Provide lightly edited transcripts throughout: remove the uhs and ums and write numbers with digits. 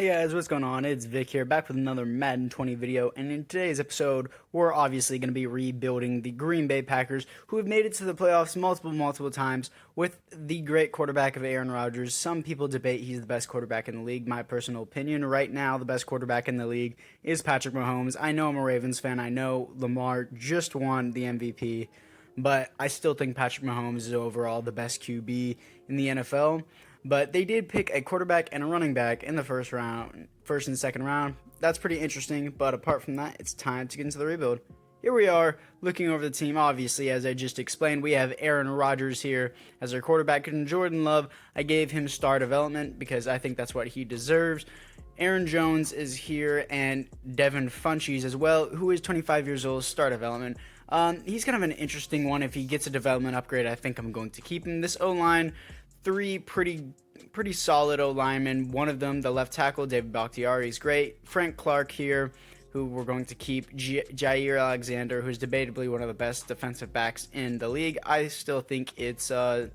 Hey guys, what's going on? It's Vic here, back with another Madden 20 video, and in today's episode, we're obviously going to be rebuilding the Green Bay Packers, who have made it to the playoffs multiple times with the great quarterback of Aaron Rodgers. Some people debate he's the best quarterback in the league. My personal opinion, right now, the best quarterback in the league is Patrick Mahomes. I know I'm a Ravens fan. I know Lamar just won the MVP, but I still think Patrick Mahomes is overall the best QB in the NFL. But they did pick a quarterback and a running back in the first and second round. That's pretty interesting, but apart from that, it's time to get into the rebuild. Here we are, looking over the team. Obviously, as I just explained, we have Aaron Rodgers here as our quarterback, and Jordan Love, I gave him star development because I think that's what he deserves. Aaron Jones is here, and Devin Funchess as well, who is 25 years old, star development. He's kind of an interesting one. If he gets a development upgrade, I think I'm going to keep him. This O-line, three pretty solid O-linemen. One of them, the left tackle, David Bakhtiari, is great. Frank Clark here, who we're going to keep. Jair Alexander, who's debatably one of the best defensive backs in the league. I still think it's Tre'Davious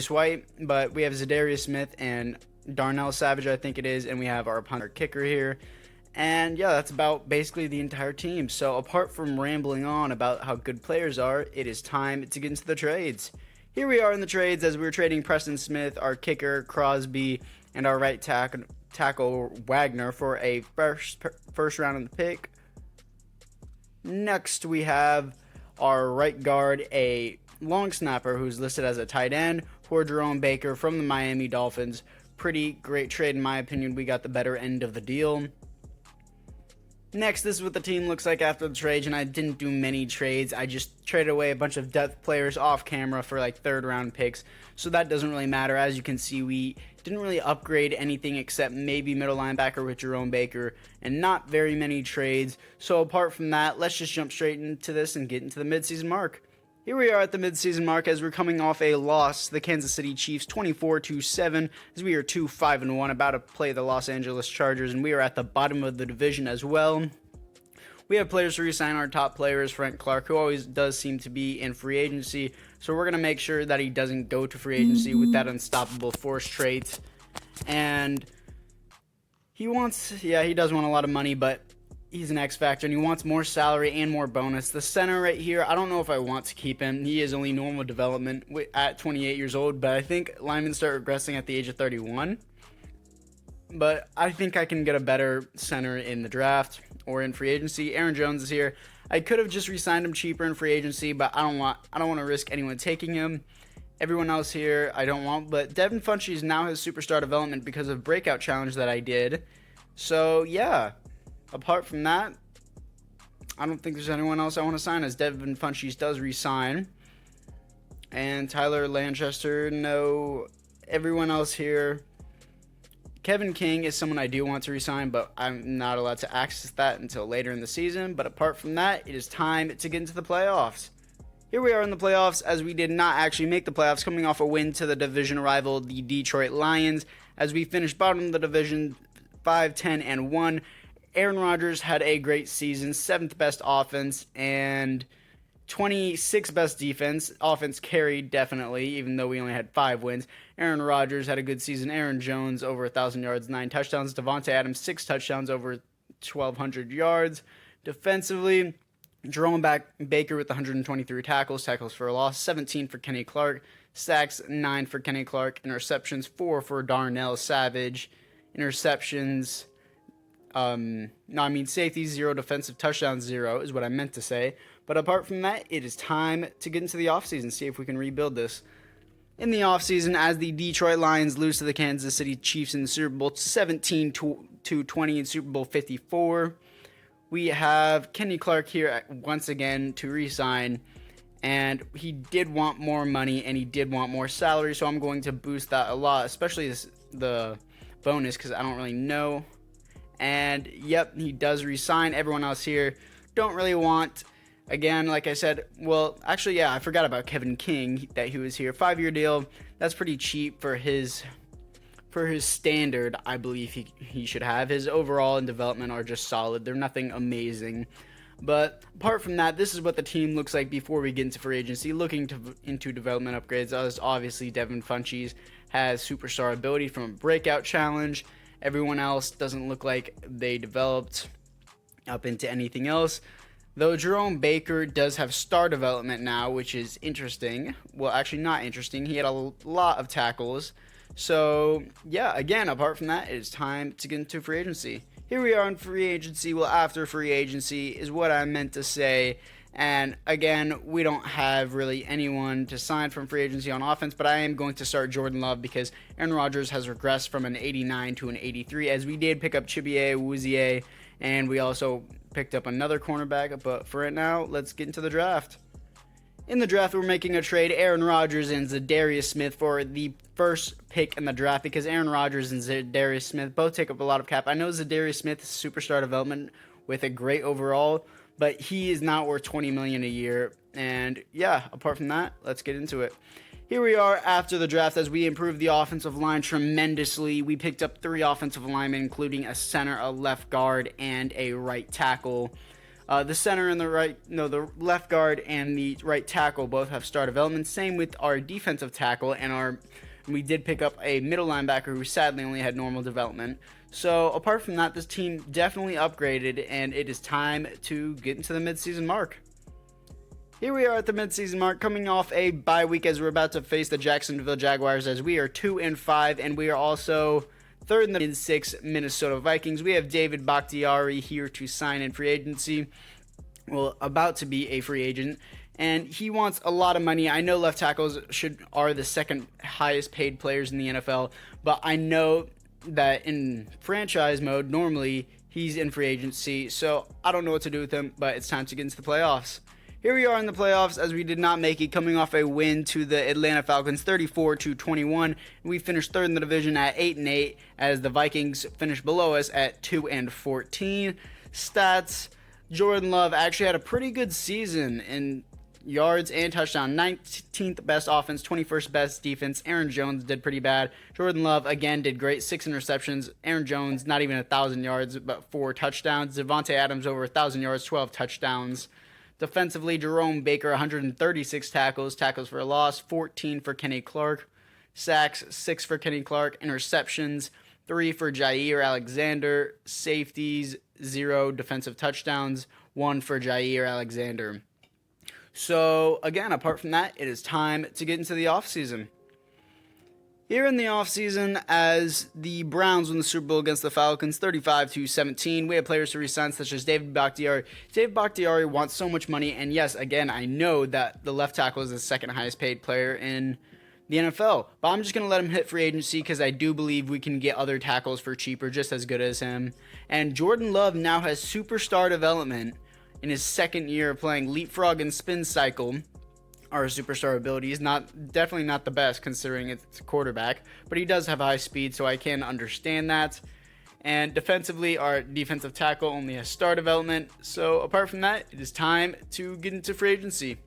White, but we have Zadarius Smith and Darnell Savage, I think it is, and we have our punter kicker here. And yeah, that's about basically the entire team. So apart from rambling on about how good players are, it is time to get into the trades. Here we are in the trades as we're trading Preston Smith, our kicker, Crosby, and our right tackle Wagner for a first round in the pick. Next, we have our right guard, a long snapper who's listed as a tight end, for Jerome Baker from the Miami Dolphins. Pretty great trade in my opinion. We got the better end of the deal. Next, this is what the team looks like after the trade, and I didn't do many trades. I just traded away a bunch of depth players off camera for like third round picks, so that doesn't really matter. As you can see, we didn't really upgrade anything except maybe middle linebacker with Jerome Baker, and not very many trades. So apart from that, let's just jump straight into this and get into the midseason mark. Here we are at the midseason mark as we're coming off a loss to the Kansas City Chiefs 24-7, as we are 2-5-1, about to play the Los Angeles Chargers, and we are at the bottom of the division as well. We have players to re-sign. Our top player is Frank Clark, who always does seem to be in free agency, so we're going to make sure that he doesn't go to free agency with that unstoppable force trait. And he does want a lot of money, but he's an X factor, and he wants more salary and more bonus. The center right here, I don't know if I want to keep him. He is only normal development at 28 years old, but I think linemen start regressing at the age of 31. But I think I can get a better center in the draft or in free agency. Aaron Jones is here. I could have just re-signed him cheaper in free agency, but I don't want to risk anyone taking him. Everyone else here, I don't want. But Devin Funchess now has superstar development because of breakout challenge that I did. So yeah. Apart from that, I don't think there's anyone else I want to sign, as Devin Funchess does re-sign. And Tyler Lanchester, no. Everyone else here. Kevin King is someone I do want to re-sign, but I'm not allowed to access that until later in the season. But apart from that, it is time to get into the playoffs. Here we are in the playoffs, as we did not actually make the playoffs, coming off a win to the division rival, the Detroit Lions, as we finished bottom of the division 5-10-1. Aaron Rodgers had a great season, 7th best offense and 26th best defense. Offense carried, definitely, even though we only had 5 wins. Aaron Rodgers had a good season. Aaron Jones, over 1,000 yards, 9 touchdowns. Devontae Adams, 6 touchdowns, over 1,200 yards. Defensively, Jerome Baker with 123 tackles for a loss, 17 for Kenny Clark. Sacks, 9 for Kenny Clark. Interceptions, 4 for Darnell Savage. Safety 0, defensive touchdowns 0 is what I meant to say. But apart from that, it is time to get into the offseason, see if we can rebuild this. In the offseason, as the Detroit Lions lose to the Kansas City Chiefs in the Super Bowl 17-20 in Super Bowl 54, we have Kenny Clark here once again to re-sign. And he did want more money and he did want more salary, so I'm going to boost that a lot, especially the bonus, because I don't really know. And yep, he does resign. Everyone else here don't really want. Again, like I said, well, actually, yeah, I forgot about Kevin King, that he was here. 5-year deal. That's pretty cheap for his standard. I believe he should have. His overall and development are just solid. They're nothing amazing. But apart from that, this is what the team looks like before we get into free agency. Looking into development upgrades, as obviously Devin Funchess has superstar ability from a breakout challenge. Everyone else doesn't look like they developed up into anything else. Though Jerome Baker does have star development now, which is interesting. Well, actually not interesting. He had a lot of tackles. So, yeah, again, apart from that, it is time to get into free agency. Here we are in free agency. Well, after free agency is what I meant to say. And again, we don't have really anyone to sign from free agency on offense, but I am going to start Jordan Love because Aaron Rodgers has regressed from an 89 to an 83, as we did pick up Chibier Awuzie, and we also picked up another cornerback. But for right now, let's get into the draft. In the draft, we're making a trade, Aaron Rodgers and Zadarius Smith, for the first pick in the draft, because Aaron Rodgers and Zadarius Smith both take up a lot of cap. I know Zadarius Smith is superstar development with a great overall, but he is not worth $20 million a year. And yeah, apart from that, let's get into it. Here we are after the draft as we improved the offensive line tremendously. We picked up 3 offensive linemen, including a center, a left guard, and a right tackle. The center and the left guard and the right tackle both have star development. Same with our defensive tackle, and we did pick up a middle linebacker who sadly only had normal development. So apart from that, this team definitely upgraded, and it is time to get into the midseason mark. Here we are at the midseason mark, coming off a bye week as we're about to face the Jacksonville Jaguars, as we are 2-5, and we are also third in the 6 Minnesota Vikings. We have David Bakhtiari here to sign in free agency. Well, about to be a free agent, and he wants a lot of money. I know left tackles are the second highest paid players in the NFL, but I know that in franchise mode, normally he's in free agency, so I don't know what to do with him, but it's time to get into the playoffs. Here we are in the playoffs as we did not make it, coming off a win to the Atlanta Falcons 34-21. We finished third in the division at 8-8, as the Vikings finished below us at 2-14. Stats: Jordan Love actually had a pretty good season in yards and touchdown. 19th best offense, 21st best defense. Aaron Jones did pretty bad. Jordan Love again did great, 6 interceptions. Aaron Jones not even 1,000 yards, but 4 touchdowns. Devontae Adams over 1,000 yards, 12 touchdowns. Defensively, Jerome Baker 136 tackles for a loss, 14 for Kenny Clark. Sacks 6 for Kenny Clark. Interceptions 3 for Jair Alexander. Safeties 0. Defensive touchdowns 1 for Jair Alexander. So, again, apart from that, it is time to get into the offseason. Here in the offseason, as the Browns win the Super Bowl against the Falcons 35-17, we have players to resign such as David Bakhtiari. David Bakhtiari wants so much money, and yes, again, I know that the left tackle is the second highest paid player in the NFL, but I'm just going to let him hit free agency because I do believe we can get other tackles for cheaper just as good as him. And Jordan Love now has superstar development in his second year of playing. Leapfrog and Spin Cycle are superstar abilities. Definitely not the best considering it's a quarterback, but he does have high speed, so I can understand that. And defensively, our defensive tackle only has star development. So apart from that, it is time to get into free agency.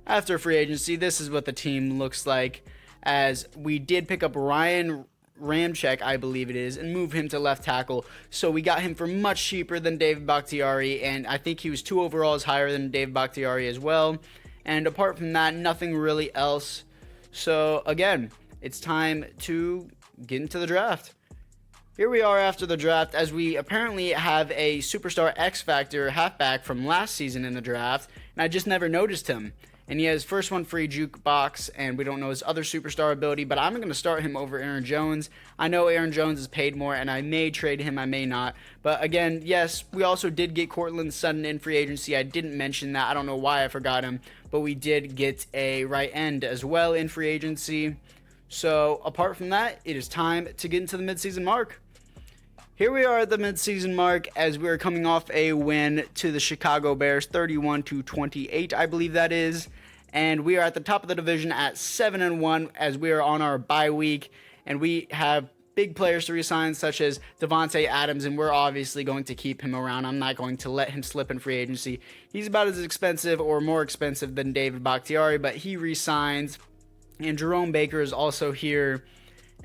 After free agency, this is what the team looks like, as we did pick up Ryan Ramczyk, I believe it is, and move him to left tackle. So we got him for much cheaper than David Bakhtiari, and I think he was 2 overalls higher than David Bakhtiari as well. And apart from that, nothing really else. So again, it's time to get into the draft. Here we are after the draft, as we apparently have a superstar X Factor halfback from last season in the draft, and I just never noticed him. And he has first one free jukebox, and we don't know his other superstar ability, but I'm going to start him over Aaron Jones. I know Aaron Jones is paid more, and I may trade him, I may not. But again, yes, we also did get Courtland Sutton in free agency. I didn't mention that. I don't know why I forgot him, but we did get a right end as well in free agency. So apart from that, it is time to get into the midseason mark. Here we are at the midseason mark, as we are coming off a win to the Chicago Bears, 31-28, I believe that is. And we are at the top of the division at 7-1, as we are on our bye week. And we have big players to resign, such as Devontae Adams, and we're obviously going to keep him around. I'm not going to let him slip in free agency. He's about as expensive or more expensive than David Bakhtiari, but he resigns. And Jerome Baker is also here,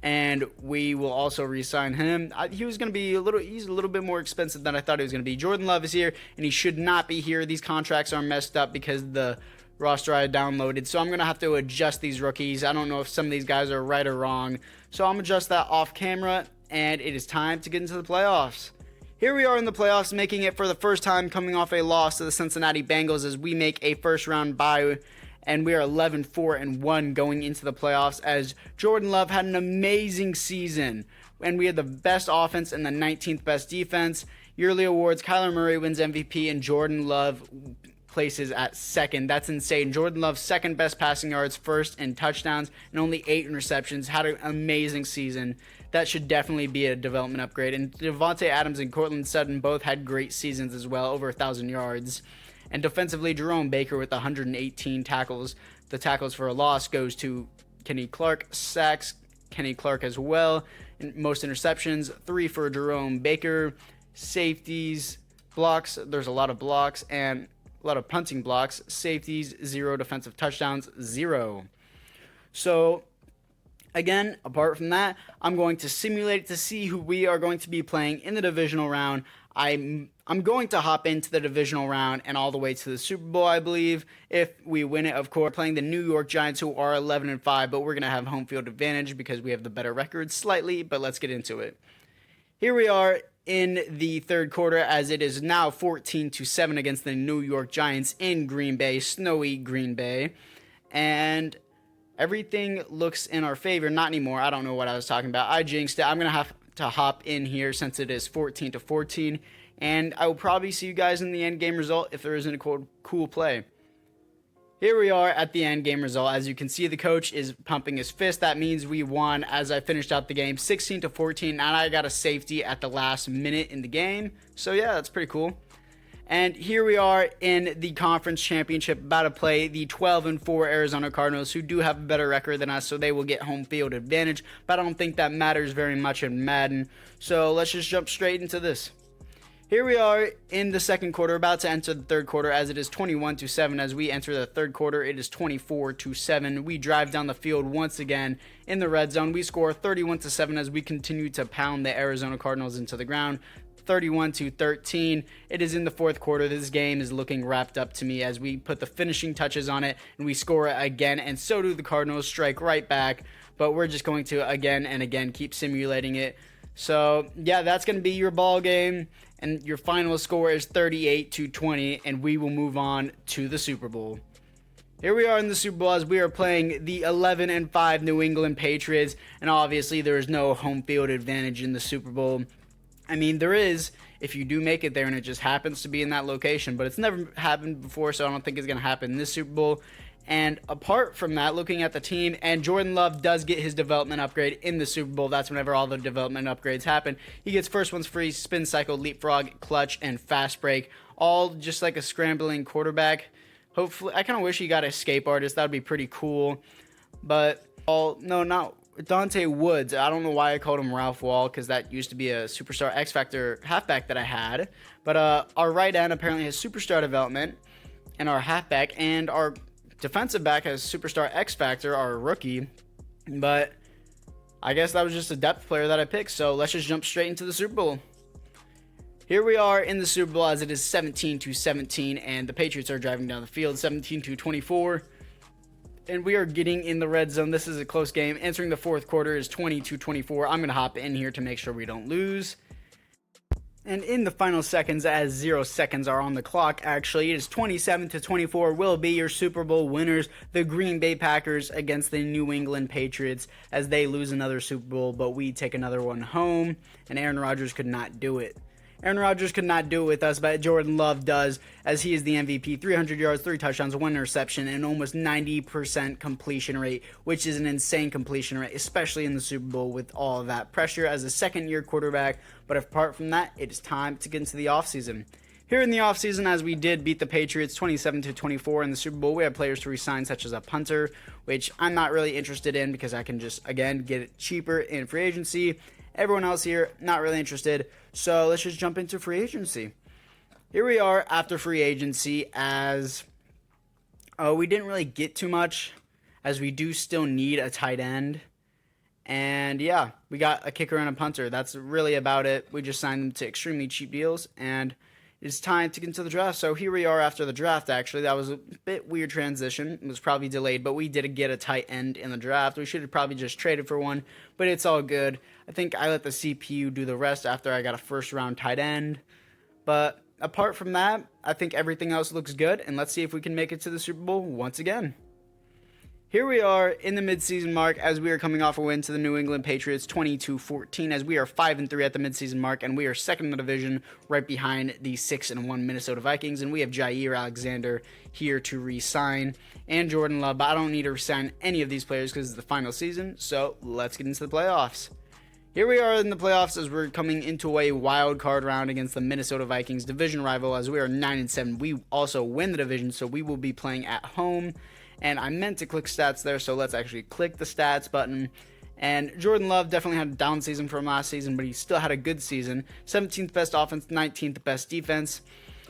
and we will also re-sign him. He's a little bit more expensive than I thought he was going to be. Jordan Love is here, and he should not be here. These contracts are messed up because the roster I downloaded, so I'm going to have to adjust these rookies. I don't know if some of these guys are right or wrong, so I'm going to adjust that off camera. and it is time to get into the playoffs. Here we are in the playoffs, making it for the first time, coming off a loss to the Cincinnati Bengals as we make a first round bye, and we are 11-4-1 going into the playoffs as Jordan Love had an amazing season, and we had the best offense and the 19th best defense. Yearly awards, Kyler Murray wins MVP and Jordan Love places at second. That's insane. Jordan Love's second best passing yards, first in touchdowns, and only 8 interceptions. Had an amazing season. That should definitely be a development upgrade. And Devontae Adams and Cortland Sutton both had great seasons as well, over 1,000 yards. And defensively, Jerome Baker with 118 tackles. The tackles for a loss goes to Kenny Clark. Sacks, Kenny Clark as well. And most interceptions, 3 for Jerome Baker. Safeties, blocks, there's a lot of blocks, and a lot of punting blocks. Safeties, 0. Defensive touchdowns, 0. So, again, apart from that, I'm going to simulate to see who we are going to be playing in the divisional round. I'm going to hop into the divisional round and all the way to the Super Bowl, I believe. If we win it, of course, playing the New York Giants, who are 11-5, but we're going to have home field advantage because we have the better record slightly, but let's get into it. Here we are in the third quarter as it is now 14-7 against the New York Giants in Green Bay, snowy Green Bay. And everything looks in our favor. Not anymore. I don't know what I was talking about. I jinxed it. I'm going to have to hop in here since it is 14-14. And I will probably see you guys in the end game result if there isn't a cool play. Here we are at the end game result. As you can see, the coach is pumping his fist. That means we won as I finished out the game 16-14. And I got a safety at the last minute in the game. So yeah, that's pretty cool. And here we are in the conference championship, about to play the 12-4 Arizona Cardinals, who do have a better record than us, so they will get home field advantage. But I don't think that matters very much in Madden. So let's just jump straight into this. Here we are in the second quarter, about to enter the third quarter as it is 21-7. As we enter the third quarter, it is 24-7. We drive down the field once again in the red zone. We score 31-7 as we continue to pound the Arizona Cardinals into the ground. 31-13. It is in the fourth quarter. This game is looking wrapped up to me as we put the finishing touches on it and we score it again, and so do the Cardinals. Strike right back, but we're just going to again and again keep simulating it. So yeah, that's going to be your ball game, and your final score is 38-20, and we will move on to the Super Bowl. Here we are in the Super Bowl as we are playing the 11-5 New England Patriots, and obviously there is no home field advantage in the Super Bowl. I mean, there is if you do make it there and it just happens to be in that location, but it's never happened before, so I don't think it's going to happen in this Super Bowl. And apart from that, looking at the team, and Jordan Love does get his development upgrade in the Super Bowl. That's whenever all the development upgrades happen. He gets first ones free, spin cycle, leapfrog, clutch, and fast break, all just like a scrambling quarterback. Hopefully, I kind of wish he got escape artist. That would be pretty cool. But, no, not Dante Woods. I don't know why I called him Ralph Wall, because that used to be a superstar X Factor halfback that I had. But our right end apparently has superstar development, and our halfback and our defensive back has superstar X Factor, our rookie. But I guess that was just a depth player that I picked. So let's just jump straight into the Super Bowl. Here we are in the Super Bowl as it is 17-17, and the Patriots are driving down the field 17-24. And we are getting in the red zone. This is a close game. Entering the fourth quarter is 20-24. I'm going to hop in here to make sure we don't lose. And in the final seconds, as 0 seconds are on the clock, actually, it is 27-24 will be your Super Bowl winners, the Green Bay Packers against the New England Patriots, as they lose another Super Bowl, but we take another one home, and Aaron Rodgers could not do it. Aaron Rodgers could not do it with us, but Jordan Love does, as he is the MVP. 300 yards, 3 touchdowns, 1 interception, and almost 90% completion rate, which is an insane completion rate, especially in the Super Bowl with all of that pressure as a second-year quarterback. But apart from that, it is time to get into the offseason. Here in the offseason, as we did beat the Patriots 27-24 in the Super Bowl, we have players to re-sign, such as a punter, which I'm not really interested in because I can just, again, get it cheaper in free agency. Everyone else here, not really interested. So let's just jump into free agency. Here we are after free agency, as we didn't really get too much, as we do still need a tight end. And yeah, we got a kicker and a punter. That's really about it. We just signed them to extremely cheap deals. And it's time to get into the draft. So here we are after the draft, actually. That was a bit weird transition. It was probably delayed, but we did get a tight end in the draft. We should have probably just traded for one, but it's all good. I think I let the CPU do the rest after I got a first-round tight end. But apart from that, I think everything else looks good, and let's see if we can make it to the Super Bowl once again. Here we are in the midseason mark as we are coming off a win to the New England Patriots 22-14 as we are 5-3 at the midseason mark and we are second in the division right behind the 6-1 Minnesota Vikings, and we have Jair Alexander here to re-sign and Jordan Love, but I don't need to re-sign any of these players because it's the final season, so let's get into the playoffs. Here we are in the playoffs as we're coming into a wild card round against the Minnesota Vikings, division rival, as we are 9-7. We also win the division, so we will be playing at home. And I meant to click stats there, so let's actually click the stats button. And Jordan Love definitely had a down season from last season, but he still had a good season. 17th best offense, 19th best defense.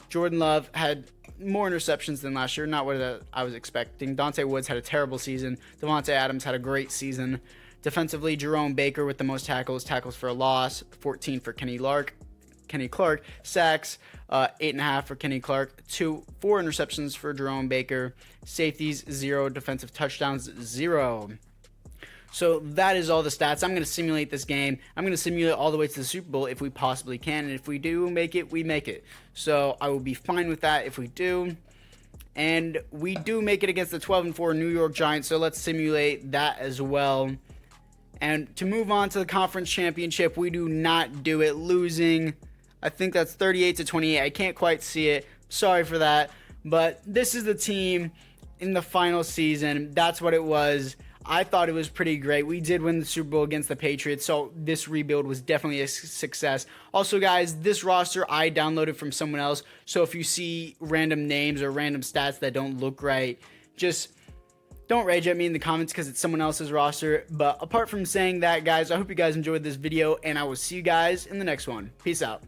Jordan Love had more interceptions than last year, not what I was expecting. Dante Woods had a terrible season. Devontae Adams had a great season. Defensively, Jerome Baker with the most tackles for a loss, 14 for Kenny Clark, sacks, 8.5 for Kenny Clark, 4 interceptions for Jerome Baker, safeties 0, defensive touchdowns 0. So that is all the stats. I'm going to simulate this game. I'm going to simulate all the way to the Super Bowl if we possibly can, and if we do make it, we make it. So I will be fine with that if we do. And we do make it against the 12-4 New York Giants, so let's simulate that as well. And to move on to the conference championship, we do not do it, losing. I think that's 38-28. I can't quite see it. Sorry for that. But this is the team in the final season. That's what it was. I thought it was pretty great. We did win the Super Bowl against the Patriots, so this rebuild was definitely a success. Also, guys, this roster I downloaded from someone else, so if you see random names or random stats that don't look right, just don't rage at me in the comments because it's someone else's roster. But apart from saying that, guys, I hope you guys enjoyed this video, and I will see you guys in the next one. Peace out.